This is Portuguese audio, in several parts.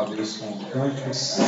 a Deus com cânticos.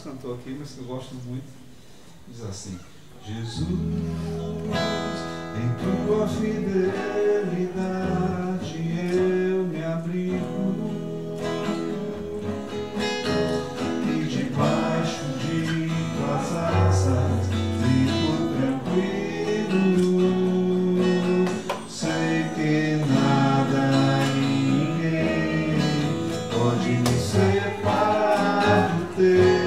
Cantou aqui, mas eu gosto muito. Diz assim: Jesus, em tua fidelidade eu me abrigo, e debaixo de tuas asas fico tranquilo. Sei que nada e ninguém pode me separar do teu.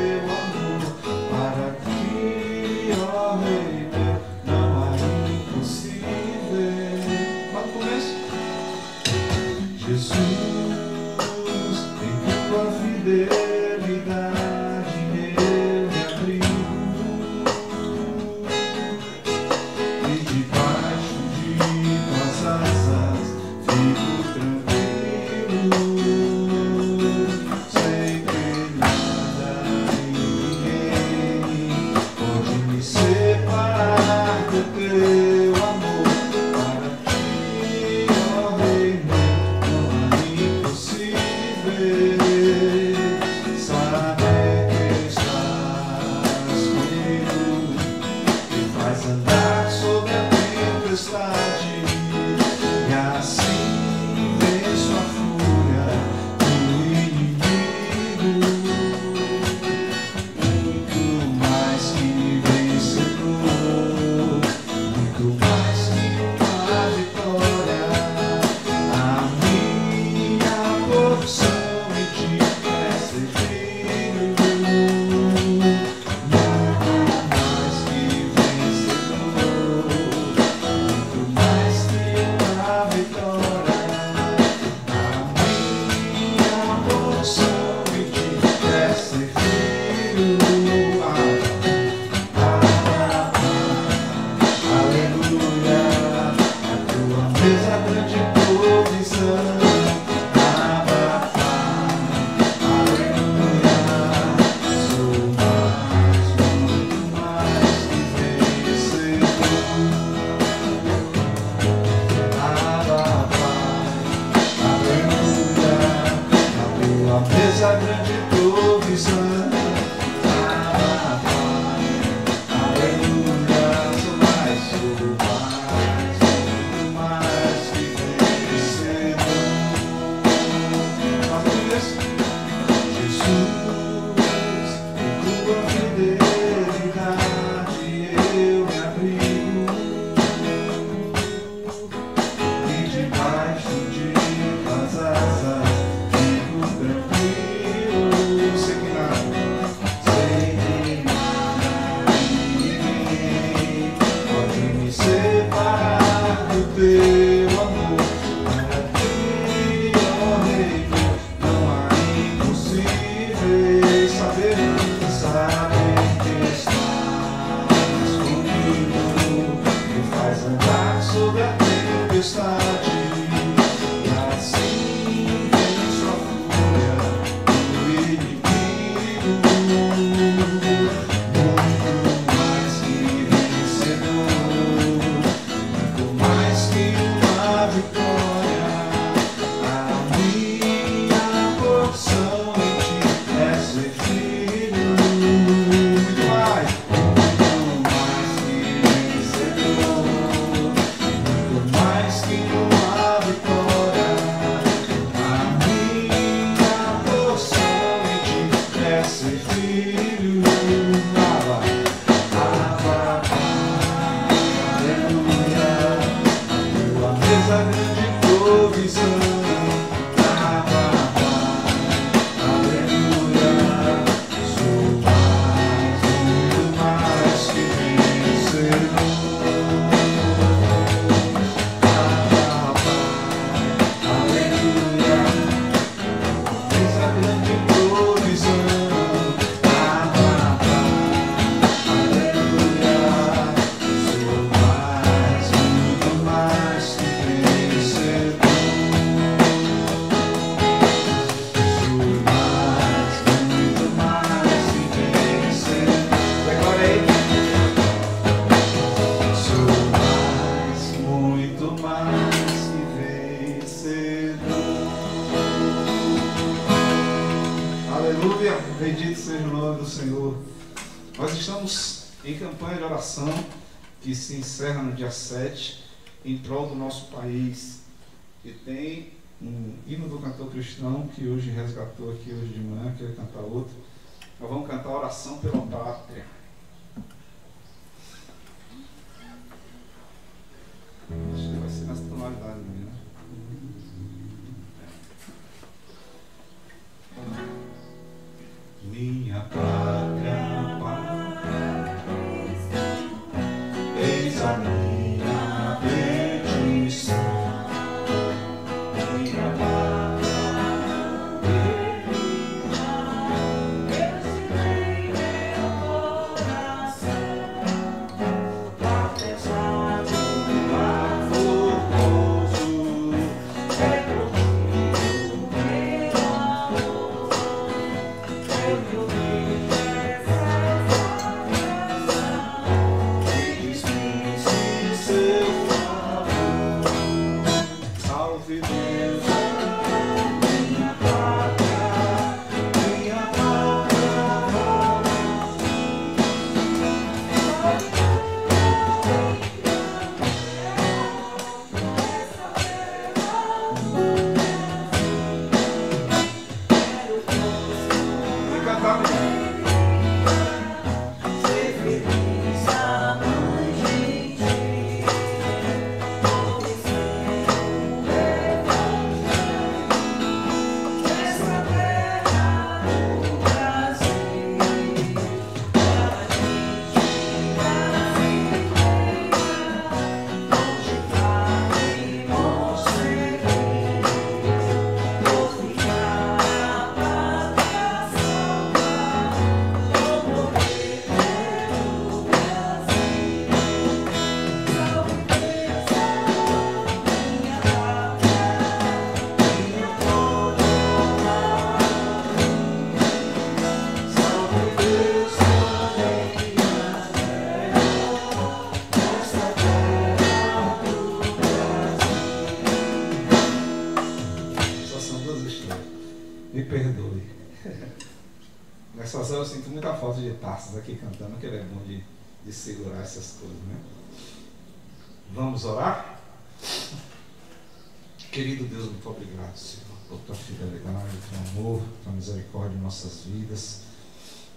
Bendito seja o nome do Senhor. Nós estamos em campanha de oração que se encerra no dia 7 em prol do nosso país. E tem um hino do cantor cristão que hoje resgatou aqui hoje de manhã, que ele cantar outro. Nós vamos cantar a oração pela pátria. Acho que vai ser nessa tonalidade mesmo, né? Minha pátria, pátria, eis a minha petição. Minha pátria, Nessas horas eu sinto muita falta de Tarsos aqui cantando, que ele é bom de segurar essas coisas, né? Vamos orar? Querido Deus, muito obrigado, Senhor, por tua fidelidade, teu amor, tua misericórdia em nossas vidas.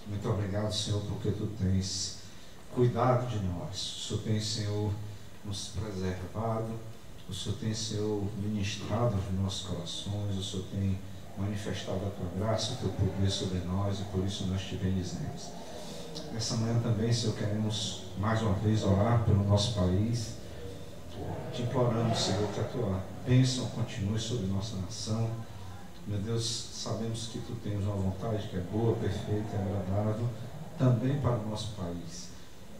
Muito obrigado, Senhor, porque tu tens cuidado de nós. O Senhor tem, Senhor, nos preservado. O Senhor tem, Senhor, ministrado os nossos corações. O Senhor tem manifestado a tua graça, o teu poder sobre nós, e por isso nós te bendizemos. Nessa manhã também, Senhor, queremos mais uma vez orar pelo nosso país. Te imploramos, Senhor, que a tua bênção continue sobre nossa nação. Meu Deus, sabemos que tu tens uma vontade que é boa, perfeita e agradável também para o nosso país.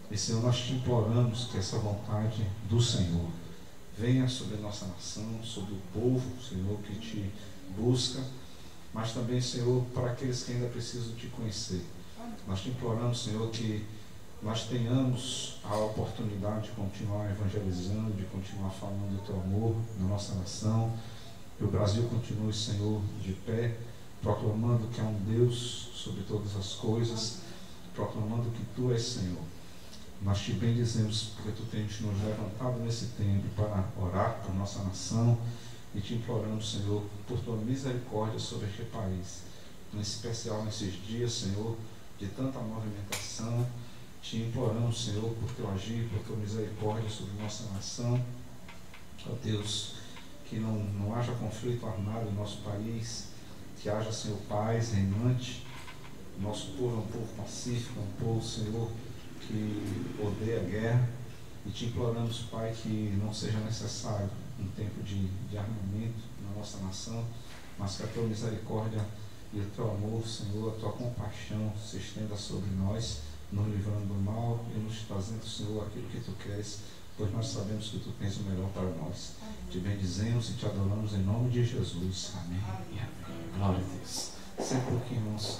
E, Senhor, nós te imploramos que essa vontade do Senhor venha sobre nossa nação, sobre o povo, Senhor, que te busca, mas também, Senhor, para aqueles que ainda precisam te conhecer. Nós te imploramos, Senhor, que nós tenhamos a oportunidade de continuar evangelizando, de continuar falando do teu amor na nossa nação, que o Brasil continue, Senhor, de pé, proclamando que há um Deus sobre todas as coisas, proclamando que tu és Senhor. Nós te bendizemos porque tu tens nos levantado nesse tempo para orar por nossa nação, e te imploramos, Senhor, por tua misericórdia sobre este país, em especial nesses dias, Senhor, de tanta movimentação. Te imploramos, Senhor, por teu agir, por tua misericórdia sobre nossa nação. Ó Deus, que não haja conflito armado em nosso país, que haja, Senhor, paz reinante. Nosso povo é um povo pacífico, é um povo, Senhor, que odeia a guerra. E te imploramos, Pai, que não seja necessário um tempo de armamento na nossa nação, mas que a tua misericórdia e o teu amor, Senhor, a tua compaixão se estenda sobre nós, nos livrando do mal e nos trazendo, Senhor, aquilo que tu queres, pois nós sabemos que tu tens o melhor para nós. Amém. Te bendizemos e te adoramos em nome de Jesus. Amém. Amém. Amém. Glória a Deus. Sempre um pouquinho, irmãos.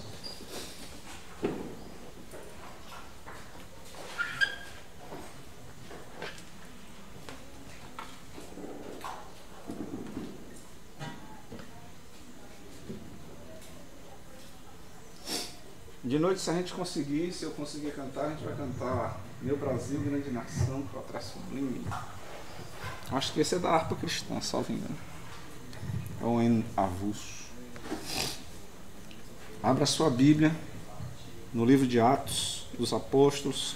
De noite, se a gente conseguir, se eu conseguir cantar, a gente vai cantar Meu Brasil, Grande Nação, Pátria Sublime. Acho que esse é da harpa cristã, salvo engano. É um hino avulso. Abra sua Bíblia no livro de Atos dos Apóstolos.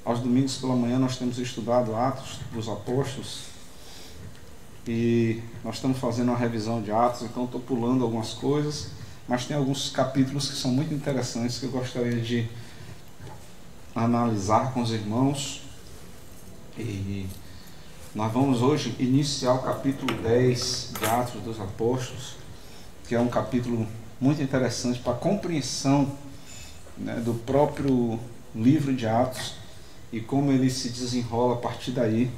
Aos domingos pela manhã nós temos estudado Atos dos Apóstolos. E nós estamos fazendo uma revisão de Atos, então estou pulando algumas coisas. Mas tem alguns capítulos que são muito interessantes que eu gostaria de analisar com os irmãos. E nós vamos hoje iniciar o capítulo 10 de Atos dos Apóstolos, que é um capítulo muito interessante para a compreensão, né, do próprio livro de Atos e como ele se desenrola a partir daí.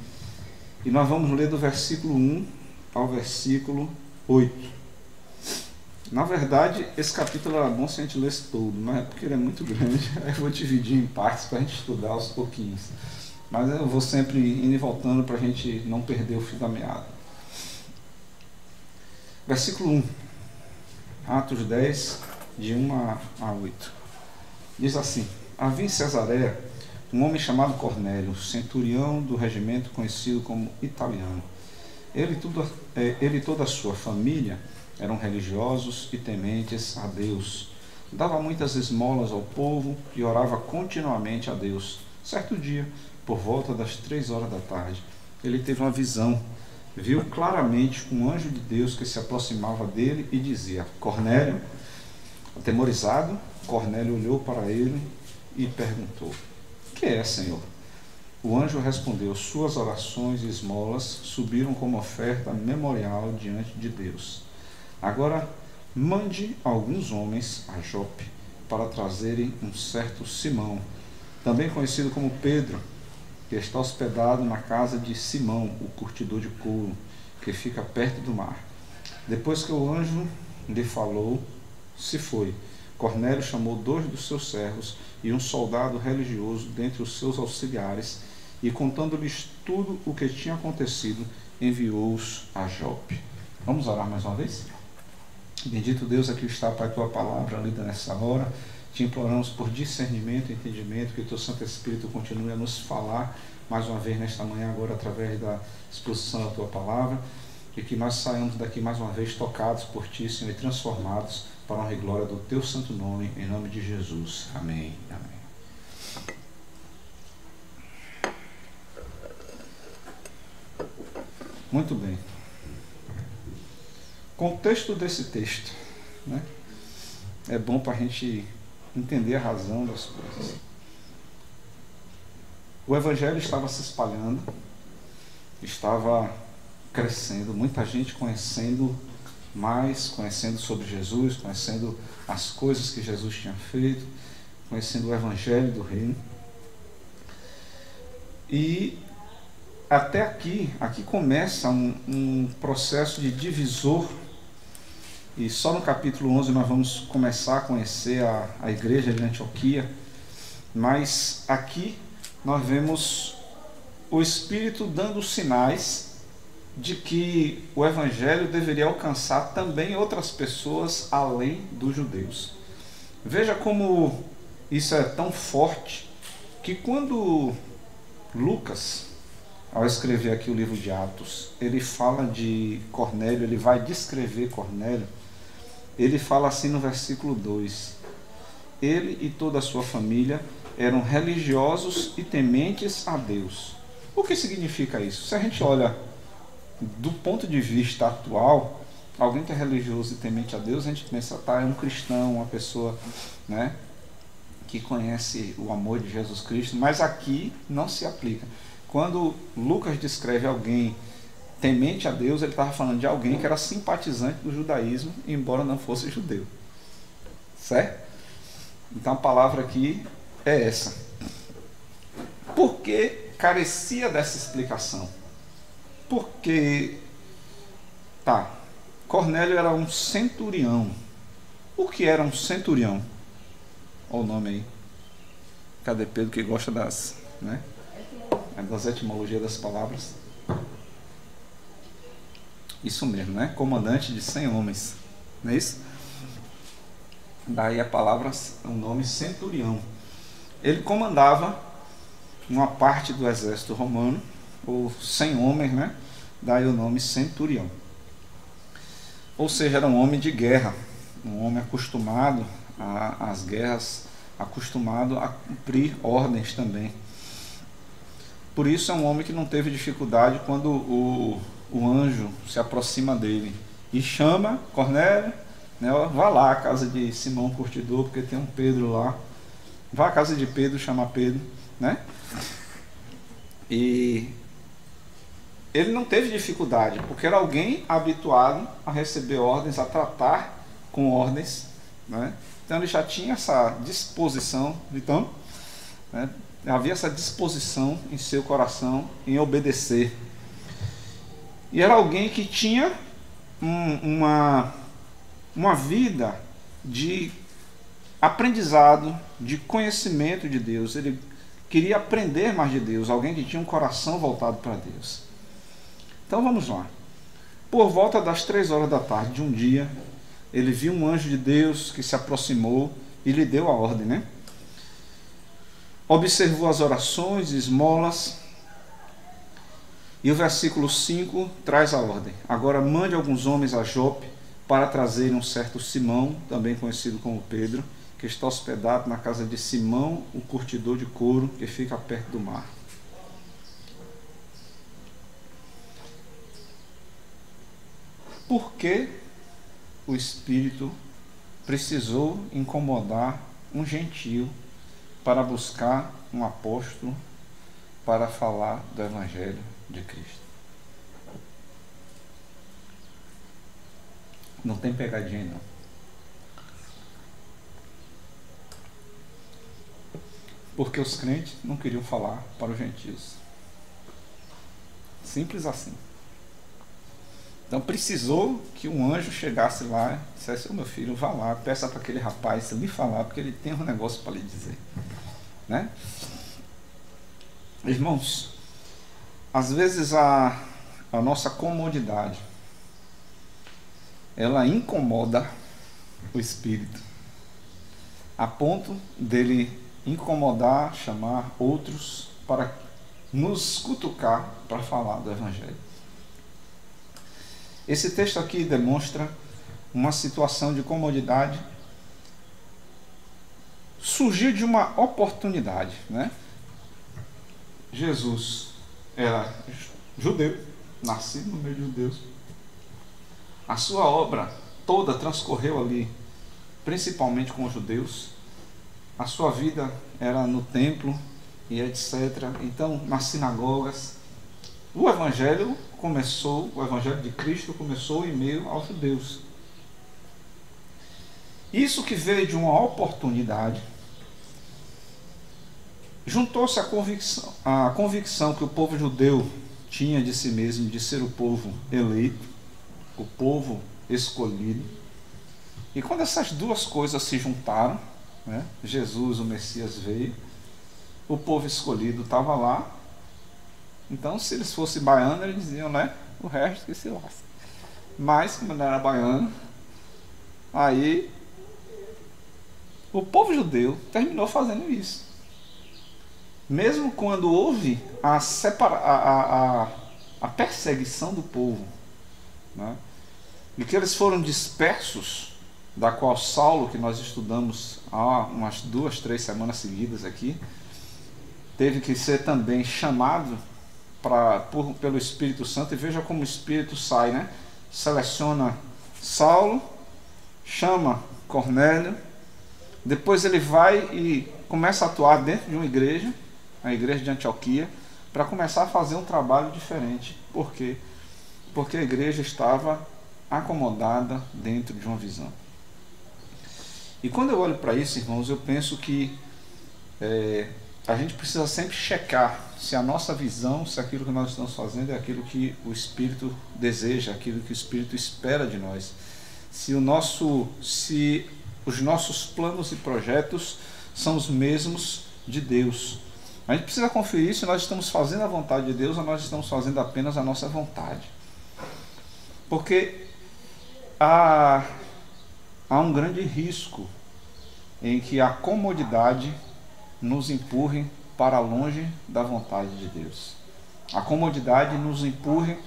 E nós vamos ler do versículo 1 ao versículo 8. Na verdade, esse capítulo era bom se a gente lesse todo, mas é porque ele é muito grande, aí eu vou dividir em partes para a gente estudar aos pouquinhos. Mas eu vou sempre indo e voltando para a gente não perder o fio da meada. Versículo 1, Atos 10, de 1 a 8. Diz assim: havia em Cesareia um homem chamado Cornélio, centurião do regimento conhecido como Italiano. Ele e toda a sua família eram religiosos e tementes a Deus. Dava muitas esmolas ao povo e orava continuamente a Deus. Certo dia, por volta das 3 horas da tarde, ele teve uma visão. Viu claramente um anjo de Deus que se aproximava dele e dizia: Cornélio. Atemorizado, Cornélio olhou para ele e perguntou: que é, Senhor? O anjo respondeu: suas orações e esmolas subiram como oferta memorial diante de Deus. Agora mande alguns homens a Jope para trazerem um certo Simão, também conhecido como Pedro, que está hospedado na casa de Simão, o curtidor de couro, que fica perto do mar. Depois que o anjo lhe falou, se foi. Cornélio chamou 2 dos seus servos e um soldado religioso dentre os seus auxiliares, e contando-lhes tudo o que tinha acontecido, enviou-os a Jope. Vamos orar mais uma vez? Bendito Deus, aqui está, Pai, tua palavra lida nessa hora. Te imploramos por discernimento e entendimento, que o teu Santo Espírito continue a nos falar mais uma vez nesta manhã, agora através da exposição da tua palavra, e que nós saiamos daqui mais uma vez tocados por ti, Senhor, e transformados para a honra e glória do teu santo nome, em nome de Jesus. Amém. Amém. Muito bem. Contexto desse texto, né? É bom para a gente entender a razão das coisas. O Evangelho estava se espalhando, estava crescendo, muita gente conhecendo mais, conhecendo sobre Jesus, conhecendo as coisas que Jesus tinha feito, conhecendo o Evangelho do Reino. E até aqui começa um processo de divisor. E só no capítulo 11 nós vamos começar a conhecer a igreja de Antioquia. Mas aqui nós vemos o Espírito dando sinais de que o Evangelho deveria alcançar também outras pessoas além dos judeus. Veja como isso é tão forte, que quando Lucas, ao escrever aqui o livro de Atos, ele fala de Cornélio, ele vai descrever Cornélio. Ele fala assim no versículo 2: ele e toda a sua família eram religiosos e tementes a Deus. O que significa isso? Se a gente olha do ponto de vista atual, alguém que é religioso e temente a Deus, a gente pensa, tá, é um cristão, uma pessoa, né, que conhece o amor de Jesus Cristo, mas aqui não se aplica. Quando Lucas descreve alguém temente a Deus, ele estava falando de alguém que era simpatizante do judaísmo, embora não fosse judeu. Certo? Então a palavra aqui é essa. Por que carecia dessa explicação? Porque, Cornélio era um centurião. O que era um centurião? Olha o nome aí. Cadê Pedro, que gosta das etimologias das palavras? Isso mesmo, né? Comandante de 100 homens. Não é isso? Daí a palavra, o nome centurião. Ele comandava uma parte do exército romano, ou 100 homens, né? Daí o nome centurião. Ou seja, era um homem de guerra, um homem acostumado às guerras, acostumado a cumprir ordens também. Por isso é um homem que não teve dificuldade quando o anjo se aproxima dele e chama Cornélio, né? Vá lá à casa de Simão Curtidor, porque tem um Pedro lá. Vá à casa de Pedro, chama Pedro, né? E ele não teve dificuldade, porque era alguém habituado a receber ordens, a tratar com ordens, né? Então ele já tinha essa disposição, então, né? Havia essa disposição em seu coração em obedecer. E era alguém que tinha uma vida de aprendizado, de conhecimento de Deus. Ele queria aprender mais de Deus, alguém que tinha um coração voltado para Deus. Então vamos lá. Por volta das 3 horas da tarde de um dia, ele viu um anjo de Deus que se aproximou e lhe deu a ordem, né? Observou as orações, esmolas, e o versículo 5 traz a ordem. Agora mande alguns homens a Jope para trazerem um certo Simão, também conhecido como Pedro, que está hospedado na casa de Simão, o curtidor de couro, que fica perto do mar. Por que o Espírito precisou incomodar um gentio para buscar um apóstolo para falar do Evangelho de Cristo? Não tem pegadinha, não. Porque os crentes não queriam falar para os gentios. Simples assim. Então precisou que um anjo chegasse lá e dissesse: ô meu filho, vá lá, peça para aquele rapaz lhe falar, porque ele tem um negócio para lhe dizer. Né? Irmãos, às vezes a nossa comodidade, ela incomoda o Espírito, a ponto dele incomodar, chamar outros para nos cutucar para falar do Evangelho. Esse texto aqui demonstra uma situação de comodidade. Surgiu de uma oportunidade, né? Jesus era judeu, nascido no meio de judeus. A sua obra toda transcorreu ali, principalmente com os judeus. A sua vida era no templo e etc. Então, nas sinagogas. O Evangelho de Cristo começou em meio aos judeus. Isso que veio de uma oportunidade, juntou-se a convicção que o povo judeu tinha de si mesmo, de ser o povo eleito, o povo escolhido. E quando essas duas coisas se juntaram, né, Jesus, o Messias, veio, o povo escolhido estava lá. Então, se eles fossem baianos, eles diziam, né, o resto que se lasca. Mas, como não era baiano, aí o povo judeu terminou fazendo isso. Mesmo quando houve a perseguição do povo, né, e que eles foram dispersos, da qual Saulo, que nós estudamos há umas 2, 3 semanas seguidas aqui, teve que ser também chamado pelo Espírito Santo. E veja como o Espírito sai, né? Seleciona Saulo, chama Cornélio, depois ele vai e começa a atuar dentro de uma igreja, a igreja de Antioquia, para começar a fazer um trabalho diferente. Por quê? Porque a igreja estava acomodada dentro de uma visão. E quando eu olho para isso, irmãos, eu penso que a gente precisa sempre checar se a nossa visão, se aquilo que nós estamos fazendo é aquilo que o Espírito deseja, aquilo que o Espírito espera de nós. Se os nossos planos e projetos são os mesmos de Deus. A gente precisa conferir se nós estamos fazendo a vontade de Deus ou nós estamos fazendo apenas a nossa vontade. Porque há um grande risco em que a comodidade nos empurre para longe da vontade de Deus. A comodidade nos empurre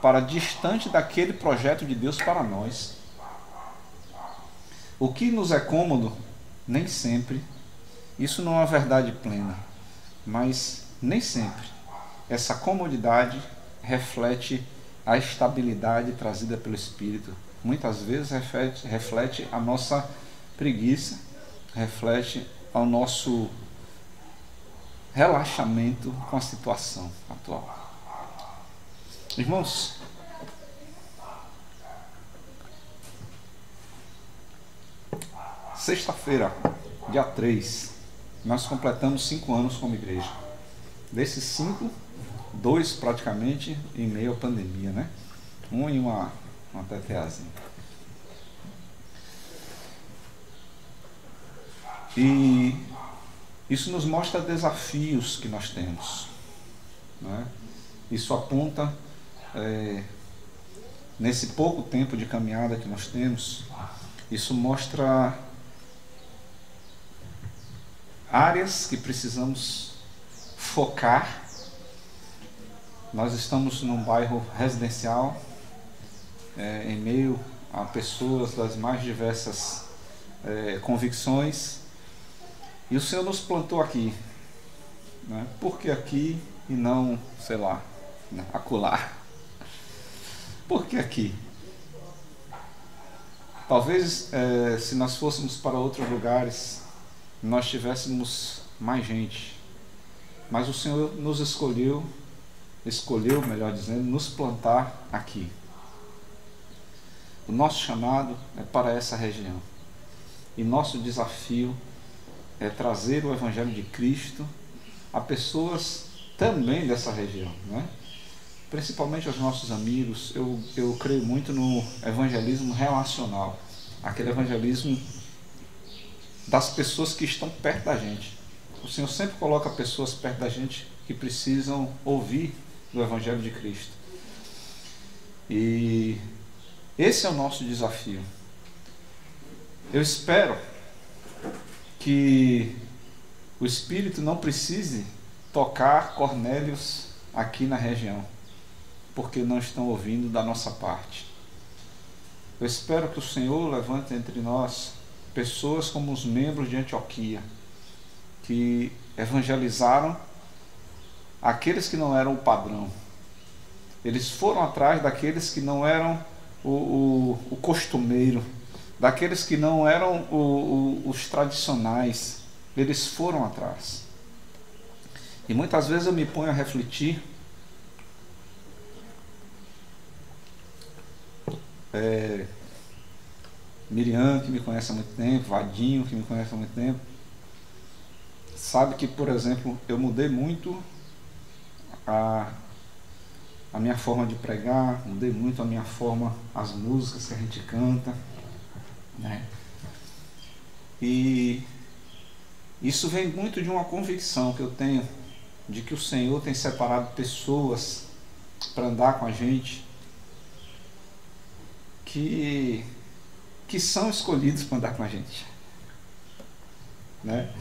para distante daquele projeto de Deus para nós. O que nos é cômodo, nem sempre, isso não é uma verdade plena, mas nem sempre essa comodidade reflete a estabilidade trazida pelo Espírito. Muitas vezes reflete a nossa preguiça, reflete ao nosso relaxamento com a situação atual. Irmãos, sexta-feira, dia 3, nós completamos 5 anos como igreja. Desses 5, 2 praticamente em meio à pandemia, né? Um em uma TTAzinha. E isso nos mostra desafios que nós temos, né? Isso aponta, nesse pouco tempo de caminhada que nós temos, isso mostra áreas que precisamos focar. Nós estamos num bairro residencial, em meio a pessoas das mais diversas convicções, e o Senhor nos plantou aqui, né? Por que aqui e não, sei lá, acolá? Por que aqui? Talvez se nós fôssemos para outros lugares, nós tivéssemos mais gente, mas o Senhor nos escolheu, melhor dizendo, nos plantar aqui. O nosso chamado é para essa região, e nosso desafio é trazer o Evangelho de Cristo a pessoas também dessa região, né? Principalmente aos nossos amigos. Eu creio muito no evangelismo relacional, aquele evangelismo das pessoas que estão perto da gente. O Senhor sempre coloca pessoas perto da gente que precisam ouvir do Evangelho de Cristo. E esse é o nosso desafio. Eu espero que o Espírito não precise tocar Cornélios aqui na região, porque não estão ouvindo da nossa parte. Eu espero que o Senhor levante entre nós pessoas como os membros de Antioquia, que evangelizaram aqueles que não eram o padrão. Eles foram atrás daqueles que não eram o costumeiro, daqueles que não eram os tradicionais. Eles foram atrás. E muitas vezes eu me ponho a refletir Miriam, que me conhece há muito tempo, Vadinho, que me conhece há muito tempo, sabe que, por exemplo, eu mudei muito a minha forma de pregar, mudei muito a minha forma, as músicas que a gente canta, né? E isso vem muito de uma convicção que eu tenho de que o Senhor tem separado pessoas para andar com a gente que são escolhidos para andar com a gente, né?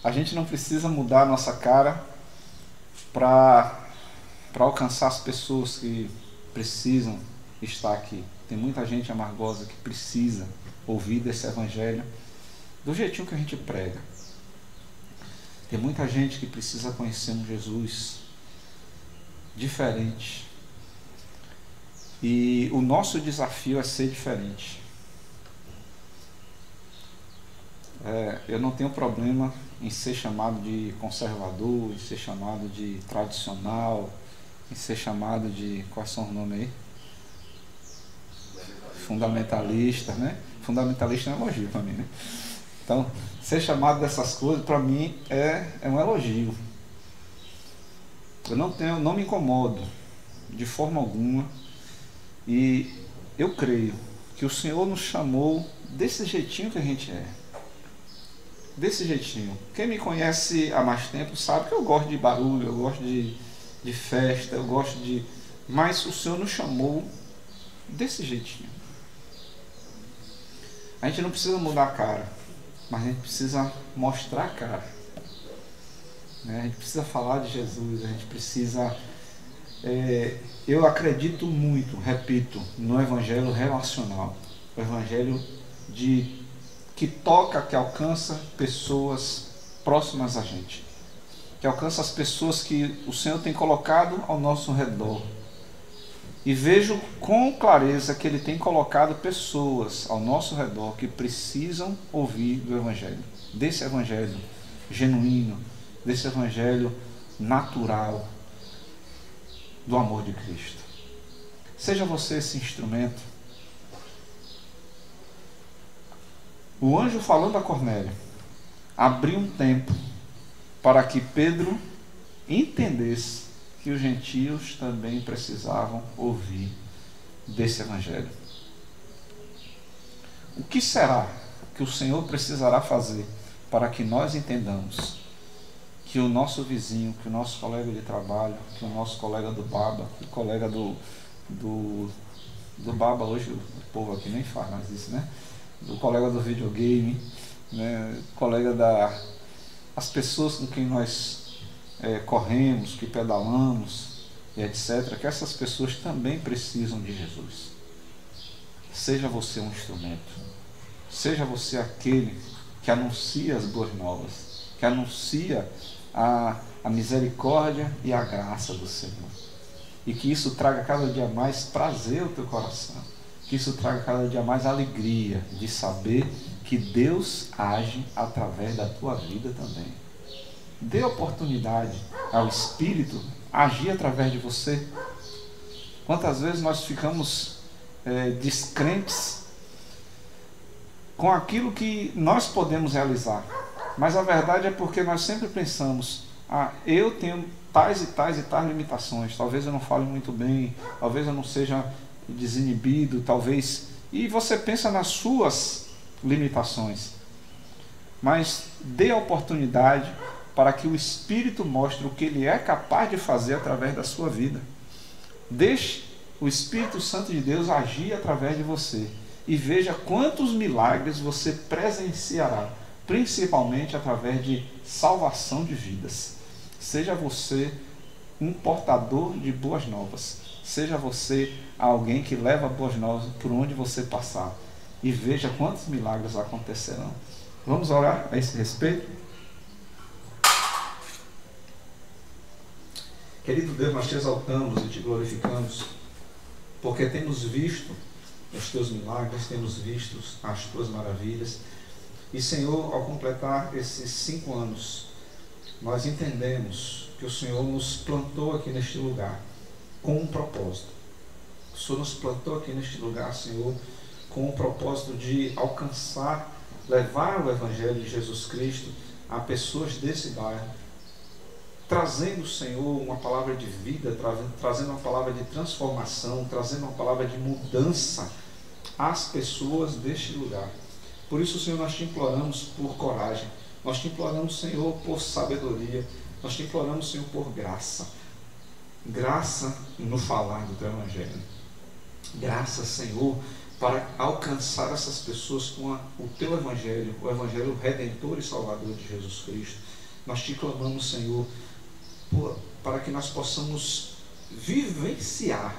A gente não precisa mudar a nossa cara para alcançar as pessoas que precisam estar aqui. Tem muita gente amargosa que precisa ouvir desse Evangelho do jeitinho que a gente prega. Tem muita gente que precisa conhecer um Jesus diferente. E o nosso desafio é ser diferente. Eu não tenho problema em ser chamado de conservador, em ser chamado de tradicional, em ser chamado de... Quais são os nomes aí? Fundamentalista, né? Fundamentalista é um elogio para mim, né? Então, ser chamado dessas coisas, para mim, é um elogio. Eu não me incomodo de forma alguma. E eu creio que o Senhor nos chamou desse jeitinho que a gente é. Desse jeitinho. Quem me conhece há mais tempo sabe que eu gosto de barulho, eu gosto de festa, eu gosto de... Mas o Senhor nos chamou desse jeitinho. A gente não precisa mudar a cara, mas a gente precisa mostrar a cara, né? A gente precisa falar de Jesus, a gente precisa... eu acredito muito, repito, no Evangelho relacional. O Evangelho que toca, que alcança pessoas próximas a gente, que alcança as pessoas que o Senhor tem colocado ao nosso redor. E vejo com clareza que Ele tem colocado pessoas ao nosso redor que precisam ouvir do Evangelho, desse Evangelho genuíno, desse Evangelho natural, do amor de Cristo. Seja você esse instrumento. O anjo falando a Cornélio abriu um tempo para que Pedro entendesse que os gentios também precisavam ouvir desse Evangelho. O que será que o Senhor precisará fazer para que nós entendamos que o nosso vizinho, que o nosso colega de trabalho, que o nosso colega do baba, que o colega do baba, hoje o povo aqui nem faz mais isso, né? Do colega do videogame, né? Colega as pessoas com quem nós corremos, que pedalamos, e etc., que essas pessoas também precisam de Jesus. Seja você um instrumento, seja você aquele que anuncia as boas novas, que anuncia a misericórdia e a graça do Senhor. E que isso traga cada dia mais prazer ao teu coração, que isso traga cada dia mais alegria de saber que Deus age através da tua vida também. Dê oportunidade ao Espírito agir através de você. Quantas vezes nós ficamos descrentes com aquilo que nós podemos realizar, mas a verdade é porque nós sempre pensamos: eu tenho tais e tais e tais limitações, talvez eu não fale muito bem, talvez eu não seja desinibido, talvez... E você pensa nas suas limitações, mas dê a oportunidade para que o Espírito mostre o que Ele é capaz de fazer através da sua vida. Deixe o Espírito Santo de Deus agir através de você e veja quantos milagres você presenciará, principalmente através de salvação de vidas. Seja você um portador de boas novas, seja você alguém que leva boas novas por onde você passar, e veja quantos milagres acontecerão. Vamos orar a esse respeito? Querido Deus, nós te exaltamos e te glorificamos, porque temos visto os teus milagres, temos visto as tuas maravilhas. E, Senhor, ao completar esses 5 anos, nós entendemos que o Senhor nos plantou aqui neste lugar com um propósito. O Senhor nos plantou aqui neste lugar, Senhor, com o propósito de alcançar, levar o Evangelho de Jesus Cristo a pessoas desse bairro, trazendo, Senhor, uma palavra de vida, trazendo uma palavra de transformação, trazendo uma palavra de mudança às pessoas deste lugar. Por isso, Senhor, nós te imploramos por coragem, nós te imploramos, Senhor, por sabedoria, nós te imploramos, Senhor, por graça. Graça no falar do teu Evangelho. Graça, Senhor, para alcançar essas pessoas com o teu Evangelho, o Evangelho redentor e salvador de Jesus Cristo. Nós te clamamos, Senhor, para que nós possamos vivenciar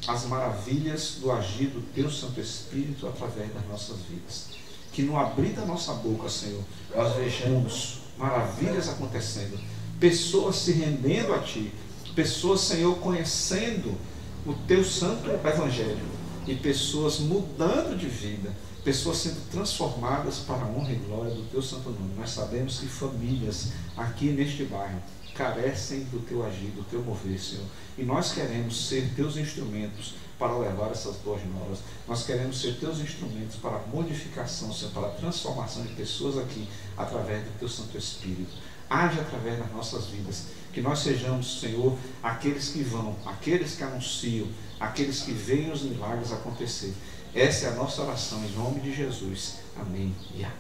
as maravilhas do agir do teu Santo Espírito através das nossas vidas. Que no abrir da nossa boca, Senhor, nós vejamos maravilhas acontecendo, pessoas se rendendo a Ti, pessoas, Senhor, conhecendo o Teu Santo Evangelho, e pessoas mudando de vida, pessoas sendo transformadas para a honra e glória do Teu Santo Nome. Nós sabemos que famílias aqui neste bairro carecem do Teu agir, do Teu mover, Senhor, e nós queremos ser Teus instrumentos para levar essas boas novas. Nós queremos ser Teus instrumentos para a modificação, Senhor, para a transformação de pessoas aqui, através do Teu Santo Espírito. Age através das nossas vidas, que nós sejamos, Senhor, aqueles que vão, aqueles que anunciam, aqueles que veem os milagres acontecer. Essa é a nossa oração, em nome de Jesus. Amém e amém.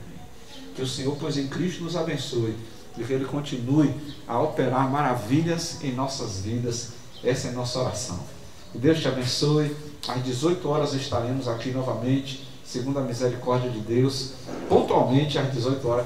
Que o Senhor, pois em Cristo, nos abençoe, e que Ele continue a operar maravilhas em nossas vidas. Essa é a nossa oração. Que Deus te abençoe. Às 18 horas estaremos aqui novamente, segundo a misericórdia de Deus, pontualmente às 18 horas.